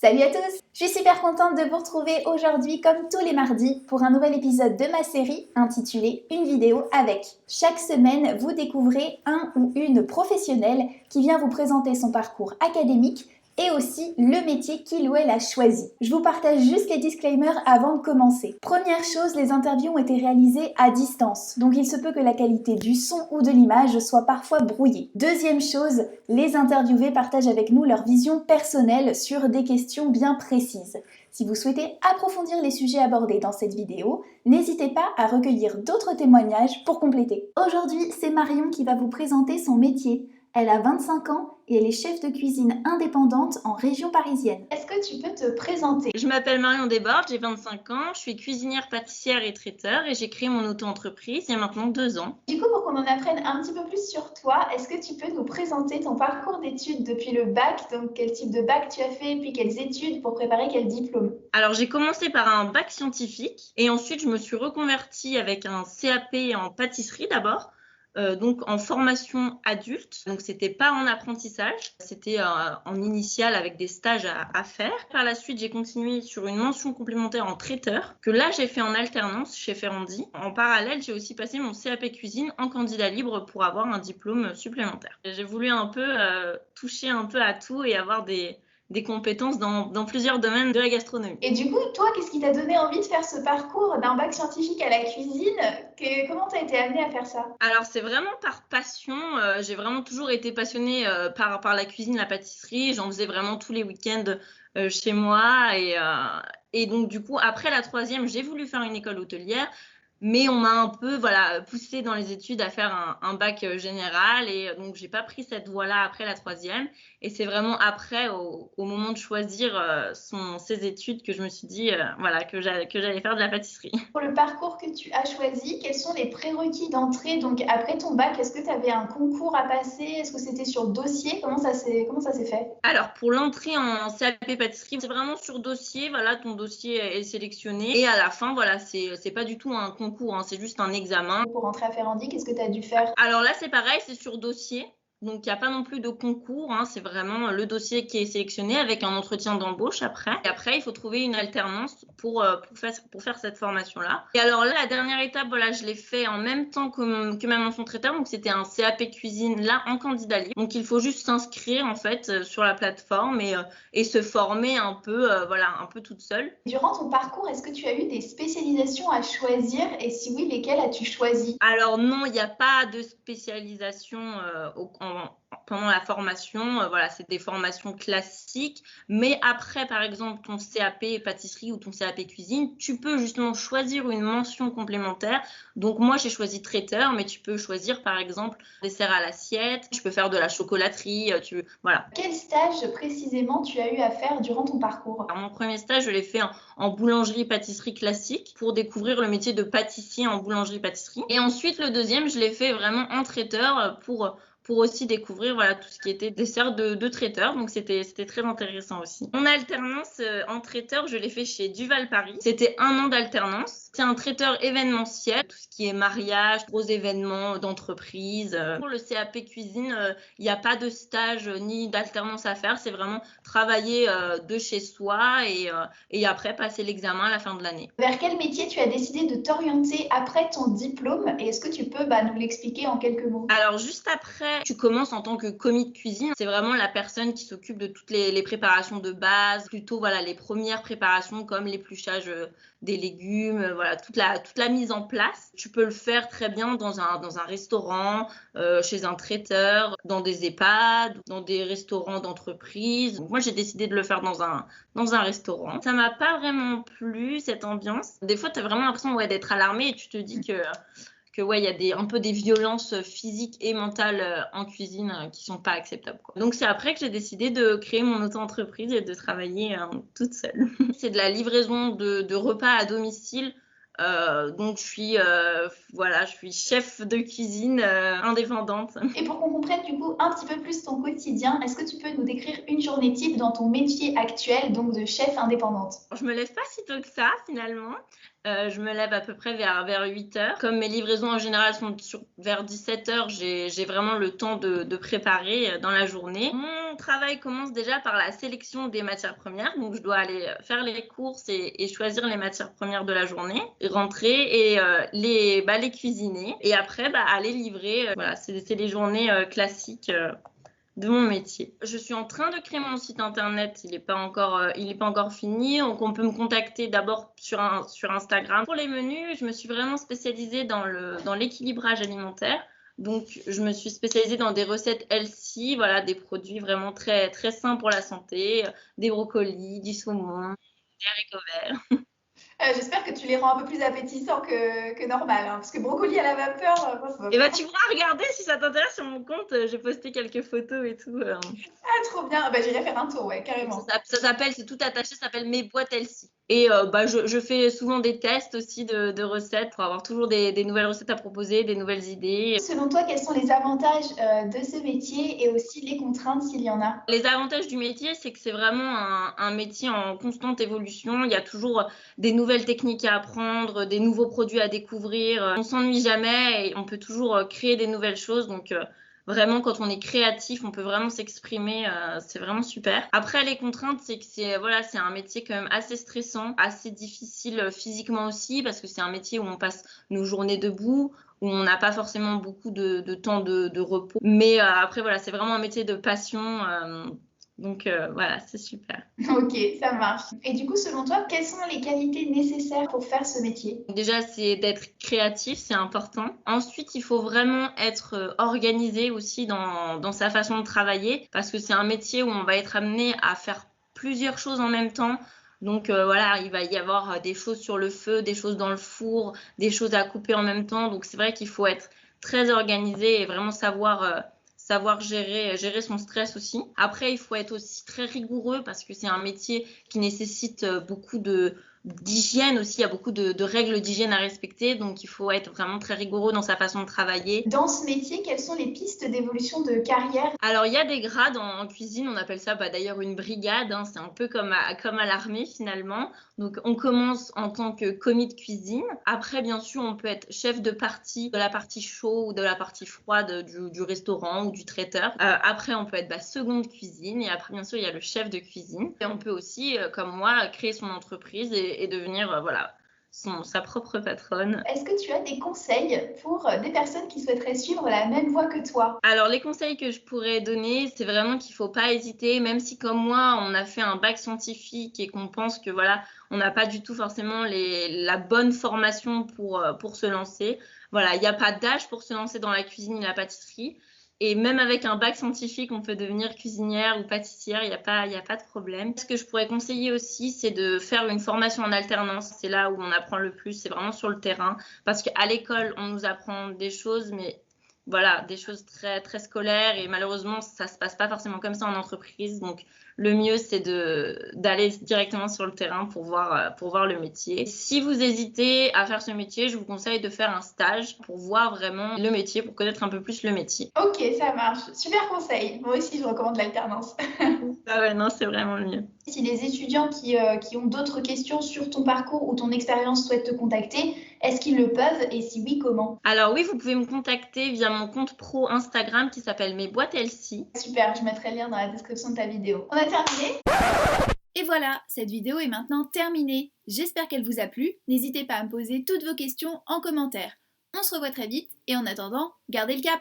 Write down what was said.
Salut à tous! Je suis super contente de vous retrouver aujourd'hui comme tous les mardis pour un nouvel épisode de ma série intitulée Une vidéo avec. Chaque semaine, vous découvrez un ou une professionnelle qui vient vous présenter son parcours académique et aussi le métier qu'il ou elle a choisi. Je vous partage juste les disclaimers avant de commencer. Première chose, les interviews ont été réalisées à distance, donc il se peut que la qualité du son ou de l'image soit parfois brouillée. Deuxième chose, les interviewés partagent avec nous leur vision personnelle sur des questions bien précises. Si vous souhaitez approfondir les sujets abordés dans cette vidéo, n'hésitez pas à recueillir d'autres témoignages pour compléter. Aujourd'hui, c'est Marion qui va vous présenter son métier. Elle a 25 ans et elle est chef de cuisine indépendante en région parisienne. Est-ce que tu peux te présenter? Je m'appelle Marion Desbordes, j'ai 25 ans, je suis cuisinière, pâtissière et traiteur et j'ai créé mon auto-entreprise il y a maintenant 2 ans. Du coup, pour qu'on en apprenne un petit peu plus sur toi, est-ce que tu peux nous présenter ton parcours d'études depuis le bac? Donc, quel type de bac tu as fait, puis quelles études pour préparer quel diplôme? Alors, j'ai commencé par un bac scientifique et ensuite je me suis reconvertie avec un CAP en pâtisserie d'abord. Donc en formation adulte, donc c'était pas en apprentissage, c'était en initial avec des stages à faire. Par la suite, j'ai continué sur une mention complémentaire en traiteur, que là j'ai fait en alternance chez Ferrandi. En parallèle, j'ai aussi passé mon CAP cuisine en candidat libre pour avoir un diplôme supplémentaire. J'ai voulu un peu toucher un peu à tout et avoir des compétences dans plusieurs domaines de la gastronomie. Et du coup, toi, qu'est-ce qui t'a donné envie de faire ce parcours d'un bac scientifique à la cuisine? Comment t'as été amenée à faire ça? Alors, c'est vraiment par passion. J'ai vraiment toujours été passionnée par la cuisine, la pâtisserie. J'en faisais vraiment tous les week-ends chez moi. Et donc, du coup, après la troisième, j'ai voulu faire une école hôtelière. Mais on m'a un peu poussée dans les études à faire un bac général. Et donc, j'ai pas pris cette voie-là après la troisième. Et c'est vraiment après, au moment de choisir ses études, que je me suis dit que j'allais faire de la pâtisserie. Pour le parcours que tu as choisi, quels sont les prérequis d'entrée? Donc, après ton bac, est-ce que tu avais un concours à passer? Est-ce que c'était sur dossier? Comment ça s'est fait? Alors, pour l'entrée en CAP pâtisserie, c'est vraiment sur dossier. Voilà, ton dossier est sélectionné. Et à la fin, voilà, c'est pas du tout un concours, hein, c'est juste un examen. Pour rentrer à Ferrandi, qu'est-ce que tu as dû faire? Alors là, c'est pareil, c'est sur dossier. Donc, il n'y a pas non plus de concours, hein, c'est vraiment le dossier qui est sélectionné avec un entretien d'embauche après. Et après, il faut trouver une alternance pour faire cette formation-là. Et alors là, la dernière étape, voilà, je l'ai fait en même temps que ma mention traiteur. Donc, c'était un CAP cuisine là en candidat libre. Donc, il faut juste s'inscrire en fait sur la plateforme et se former un peu, un peu toute seule. Durant ton parcours, est-ce que tu as eu des spécialisations à choisir? Et si oui, lesquelles as-tu choisi? Alors non, il n'y a pas de spécialisation pendant la formation. Voilà, c'est des formations classiques. Mais après, par exemple, ton CAP pâtisserie ou ton CAP cuisine, tu peux justement choisir une mention complémentaire. Donc moi, j'ai choisi traiteur, mais tu peux choisir par exemple dessert à l'assiette. Tu peux faire de la chocolaterie. Voilà. Quel stage précisément tu as eu à faire durant ton parcours? Alors, mon premier stage, je l'ai fait en boulangerie-pâtisserie classique pour découvrir le métier de pâtissier en boulangerie-pâtisserie. Et ensuite, le deuxième, je l'ai fait vraiment en traiteur pour aussi découvrir tout ce qui était dessert de traiteur. Donc, c'était très intéressant aussi. Mon alternance en traiteur, je l'ai fait chez Duval Paris. C'était 1 an d'alternance. C'est un traiteur événementiel, tout ce qui est mariage, gros événements d'entreprise. Pour le CAP cuisine, il n'y a pas de stage ni d'alternance à faire. C'est vraiment travailler de chez soi et après passer l'examen à la fin de l'année. Vers quel métier tu as décidé de t'orienter après ton diplôme? Et est-ce que tu peux nous l'expliquer en quelques mots? Alors, juste après, tu commences en tant que commis de cuisine. C'est vraiment la personne qui s'occupe de toutes les préparations de base, plutôt les premières préparations comme l'épluchage des légumes, toute la mise en place. Tu peux le faire très bien dans un restaurant, chez un traiteur, dans des EHPAD, dans des restaurants d'entreprise. Donc, moi, j'ai décidé de le faire dans un restaurant. Ça m'a pas vraiment plu, cette ambiance. Des fois, tu as vraiment l'impression d'être à l'armée et tu te dis que il y a un peu des violences physiques et mentales en cuisine qui sont pas acceptables, quoi. Donc c'est après que j'ai décidé de créer mon auto-entreprise et de travailler toute seule. C'est de la livraison de repas à domicile. Donc je suis chef de cuisine indépendante. Et pour qu'on comprenne du coup un petit peu plus ton quotidien, est-ce que tu peux nous décrire une journée type dans ton métier actuel, donc de chef indépendante? Je me lève pas si tôt que ça finalement. Je me lève à peu près vers 8h. Comme mes livraisons en général sont vers 17h, j'ai vraiment le temps de préparer dans la journée. Mon travail commence déjà par la sélection des matières premières. Donc, je dois aller faire les courses et choisir les matières premières de la journée, rentrer et les cuisiner. Et après, aller livrer. Voilà, c'est les journées classiques de mon métier. Je suis en train de créer mon site internet, il n'est pas encore fini, donc on peut me contacter d'abord sur Instagram. Pour les menus, je me suis vraiment spécialisée dans l'équilibrage alimentaire. Donc, je me suis spécialisée dans des recettes healthy, voilà, des produits vraiment très, très sains pour la santé, des brocolis, du saumon, des haricots verts. J'espère que tu les rends un peu plus appétissants que normal, hein, parce que brocoli à la vapeur, Et tu pourras regarder si ça t'intéresse sur mon compte, j'ai posté quelques photos et tout. Ah, trop bien, j'irai faire un tour, ouais, carrément. Ça s'appelle, c'est tout attaché, ça s'appelle Mes boîtes healthy. Et je fais souvent des tests aussi de recettes pour avoir toujours des nouvelles recettes à proposer, des nouvelles idées. Selon toi, quels sont les avantages de ce métier et aussi les contraintes s'il y en a? Les avantages du métier, c'est que c'est vraiment un métier en constante évolution. Il y a toujours des nouvelles techniques à apprendre, des nouveaux produits à découvrir. On s'ennuie jamais et on peut toujours créer des nouvelles choses. Donc, vraiment, quand on est créatif, on peut vraiment s'exprimer. C'est vraiment super. Après, les contraintes, c'est que c'est un métier quand même assez stressant, assez difficile physiquement aussi, parce que c'est un métier où on passe nos journées debout, où on n'a pas forcément beaucoup de temps de repos. Mais après, voilà, c'est vraiment un métier de passion. Donc, voilà, c'est super. Ok, ça marche. Et du coup, selon toi, quelles sont les qualités nécessaires pour faire ce métier? Déjà, c'est d'être créatif, c'est important. Ensuite, il faut vraiment être organisé aussi dans sa façon de travailler, parce que c'est un métier où on va être amené à faire plusieurs choses en même temps. Donc il va y avoir des choses sur le feu, des choses dans le four, des choses à couper en même temps. Donc c'est vrai qu'il faut être très organisé et vraiment savoir gérer son stress aussi. Après, il faut être aussi très rigoureux parce que c'est un métier qui nécessite beaucoup d'hygiène aussi, il y a beaucoup de règles d'hygiène à respecter, donc il faut être vraiment très rigoureux dans sa façon de travailler. Dans ce métier, quelles sont les pistes d'évolution de carrière? Alors, il y a des grades en cuisine, on appelle ça d'ailleurs une brigade, hein, c'est un peu comme à l'armée finalement. Donc, on commence en tant que commis de cuisine. Après, bien sûr, on peut être chef de partie, de la partie chaud ou de la partie froide du restaurant ou du traiteur. Après, on peut être seconde cuisine et après, bien sûr, il y a le chef de cuisine. Et on peut aussi, comme moi, créer son entreprise et devenir, sa propre patronne. Est-ce que tu as des conseils pour des personnes qui souhaiteraient suivre la même voie que toi? Alors, les conseils que je pourrais donner, c'est vraiment qu'il ne faut pas hésiter, même si comme moi, on a fait un bac scientifique et qu'on pense que on n'a pas du tout forcément la bonne formation pour se lancer. Voilà, il n'y a pas d'âge pour se lancer dans la cuisine et la pâtisserie. Et même avec un bac scientifique, on peut devenir cuisinière ou pâtissière, il n'y a pas de problème. Ce que je pourrais conseiller aussi, c'est de faire une formation en alternance. C'est là où on apprend le plus, c'est vraiment sur le terrain. Parce qu'à l'école, on nous apprend des choses, mais voilà, des choses très, très scolaires. Et malheureusement, ça ne se passe pas forcément comme ça en entreprise. Donc, le mieux, c'est d'aller directement sur le terrain pour voir le métier. Si vous hésitez à faire ce métier, je vous conseille de faire un stage pour voir vraiment le métier, pour connaître un peu plus le métier. Ok, ça marche. Super conseil. Moi aussi, je recommande l'alternance. Ah ouais, non, c'est vraiment le mieux. Si les étudiants qui ont d'autres questions sur ton parcours ou ton expérience souhaitent te contacter, est-ce qu'ils le peuvent et si oui, comment? Alors oui, vous pouvez me contacter via mon compte pro Instagram qui s'appelle Mes boîtes healthy. Super, je mettrai le lien dans la description de ta vidéo. On a terminé? Et voilà, cette vidéo est maintenant terminée. J'espère qu'elle vous a plu. N'hésitez pas à me poser toutes vos questions en commentaire. On se revoit très vite et en attendant, gardez le cap!